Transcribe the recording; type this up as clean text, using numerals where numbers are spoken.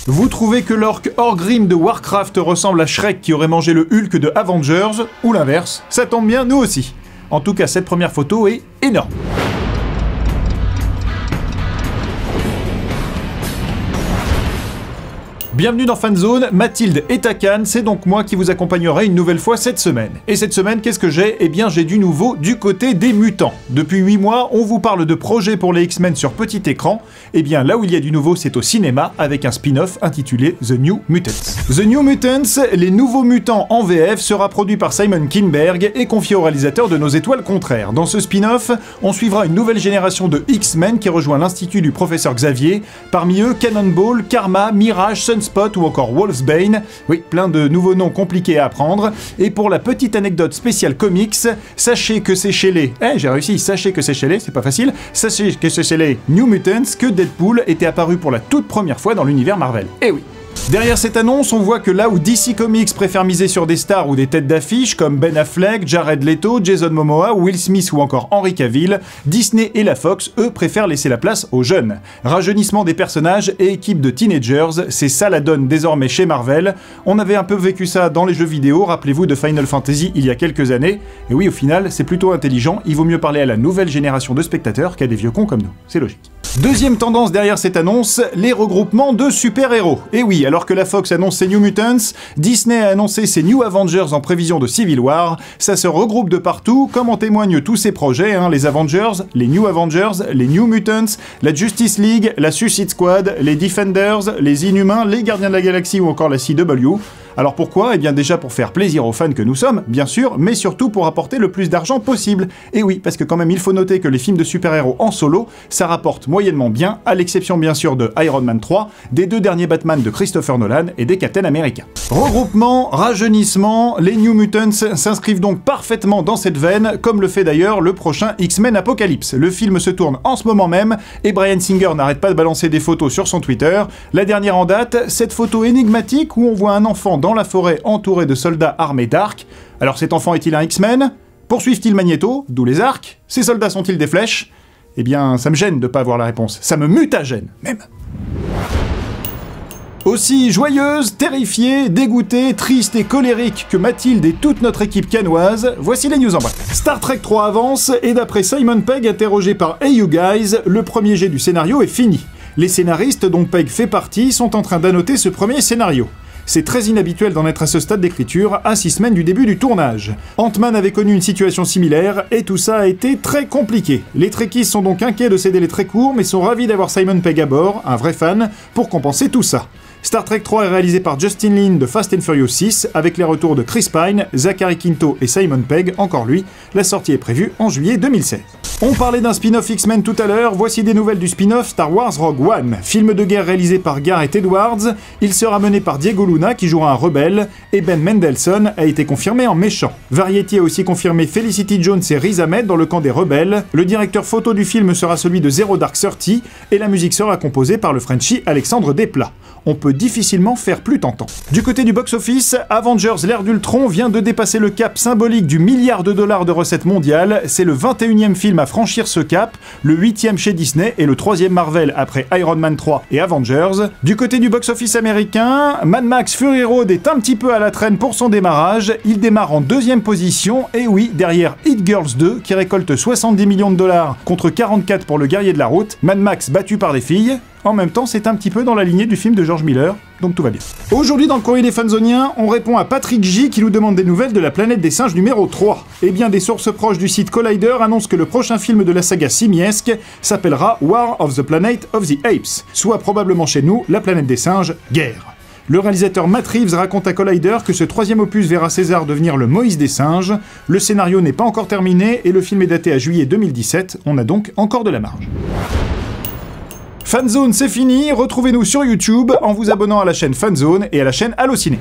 Vous trouvez que l'orc Orgrim de Warcraft ressemble à Shrek qui aurait mangé le Hulk de Avengers, ou l'inverse? Ça tombe bien, nous aussi. En tout cas, cette première photo est énorme. Bienvenue dans Fanzone, Mathilde est à Cannes, c'est donc moi qui vous accompagnerai une nouvelle fois cette semaine. Et cette semaine, qu'est-ce que j'ai? Eh bien, j'ai du nouveau du côté des mutants. Depuis 8 mois, on vous parle de projets pour les X-Men sur petit écran. Eh bien, là où il y a du nouveau, c'est au cinéma, avec un spin-off intitulé The New Mutants. The New Mutants, les nouveaux mutants en VF, sera produit par Simon Kinberg et confié au réalisateur de Nos Étoiles Contraires. Dans ce spin-off, on suivra une nouvelle génération de X-Men qui rejoint l'institut du professeur Xavier. Parmi eux, Cannonball, Karma, Mirage, Sunspot ou encore Wolfsbane. Oui, plein de nouveaux noms compliqués à apprendre. Et pour la petite anecdote spéciale comics, sachez que c'est chez les... j'ai réussi, sachez que c'est chez les... c'est pas facile. Sachez que c'est chez les New Mutants que Deadpool était apparu pour la toute première fois dans l'univers Marvel. Eh oui. Derrière cette annonce, on voit que là où DC Comics préfère miser sur des stars ou des têtes d'affiche comme Ben Affleck, Jared Leto, Jason Momoa, Will Smith ou encore Henry Cavill, Disney et la Fox, eux, préfèrent laisser la place aux jeunes. Rajeunissement des personnages et équipe de teenagers, c'est ça la donne désormais chez Marvel. On avait un peu vécu ça dans les jeux vidéo, rappelez-vous de Final Fantasy il y a quelques années. Et oui, au final, c'est plutôt intelligent, il vaut mieux parler à la nouvelle génération de spectateurs qu'à des vieux cons comme nous. C'est logique. Deuxième tendance derrière cette annonce, les regroupements de super-héros. Et oui, alors que la Fox annonce ses New Mutants, Disney a annoncé ses New Avengers en prévision de Civil War. Ça se regroupe de partout, comme en témoignent tous ces projets, les Avengers, les New Mutants, la Justice League, la Suicide Squad, les Defenders, les Inhumains, les Gardiens de la Galaxie ou encore la CW. Alors pourquoi? Eh bien déjà pour faire plaisir aux fans que nous sommes, bien sûr, mais surtout pour apporter le plus d'argent possible. Et oui, parce que quand même il faut noter que les films de super-héros en solo, ça rapporte moyennement bien, à l'exception bien sûr de Iron Man 3, des 2 derniers Batman de Christopher Nolan et des Captain America. Regroupement, rajeunissement, les New Mutants s'inscrivent donc parfaitement dans cette veine, comme le fait d'ailleurs le prochain X-Men Apocalypse. Le film se tourne en ce moment même, et Bryan Singer n'arrête pas de balancer des photos sur son Twitter. La dernière en date, cette photo énigmatique où on voit un enfant dans la forêt entouré de soldats armés d'arcs. Alors cet enfant est-il un X-Men? Poursuivent-ils Magneto? D'où les arcs? Ces soldats sont-ils des flèches? Eh bien, ça me gêne de pas avoir la réponse. Ça me mutagène, même. Aussi joyeuse, terrifiée, dégoûtée, triste et colérique que Mathilde et toute notre équipe cannoise, voici les news en bref. Star Trek 3 avance, et d'après Simon Pegg interrogé par Hey You Guys, le premier jet du scénario est fini. Les scénaristes dont Pegg fait partie sont en train d'annoter ce premier scénario. C'est très inhabituel d'en être à ce stade d'écriture, à 6 semaines du début du tournage. Ant-Man avait connu une situation similaire, et tout ça a été très compliqué. Les Trekkies sont donc inquiets de céder les traits courts, mais sont ravis d'avoir Simon Pegg à bord, un vrai fan, pour compenser tout ça. Star Trek 3 est réalisé par Justin Lin de Fast and Furious 6, avec les retours de Chris Pine, Zachary Quinto et Simon Pegg, encore lui. La sortie est prévue en juillet 2016. On parlait d'un spin-off X-Men tout à l'heure, voici des nouvelles du spin-off Star Wars Rogue One. Film de guerre réalisé par Gareth Edwards, il sera mené par Diego Luna qui jouera un rebelle, et Ben Mendelsohn a été confirmé en méchant. Variety a aussi confirmé Felicity Jones et Riz Ahmed dans le camp des rebelles, le directeur photo du film sera celui de Zero Dark Thirty, et la musique sera composée par le Frenchie Alexandre Desplat. On peut difficilement faire plus tentant. Du côté du box-office, Avengers l'ère d'Ultron vient de dépasser le cap symbolique du $1 milliard de recettes mondiales. C'est le 21e film à franchir ce cap, le 8e chez Disney et le 3e Marvel après Iron Man 3 et Avengers. Du côté du box-office américain, Mad Max Fury Road est un petit peu à la traîne pour son démarrage. Il démarre en 2e position, et oui, derrière Hit Girls 2 qui récolte $70 millions contre 44 pour Le Guerrier de la Route. Mad Max battu par des filles. En même temps, c'est un petit peu dans la lignée du film de George Miller, donc tout va bien. Aujourd'hui, dans le courrier des fanzoniens, on répond à Patrick J qui nous demande des nouvelles de la planète des singes numéro 3. Eh bien, des sources proches du site Collider annoncent que le prochain film de la saga simiesque s'appellera War of the Planet of the Apes, soit probablement chez nous, la planète des singes, guerre. Le réalisateur Matt Reeves raconte à Collider que ce 3e opus verra César devenir le Moïse des singes. Le scénario n'est pas encore terminé et le film est daté à juillet 2017, on a donc encore de la marge. Fanzone, c'est fini, retrouvez-nous sur YouTube en vous abonnant à la chaîne Fanzone et à la chaîne Allociné.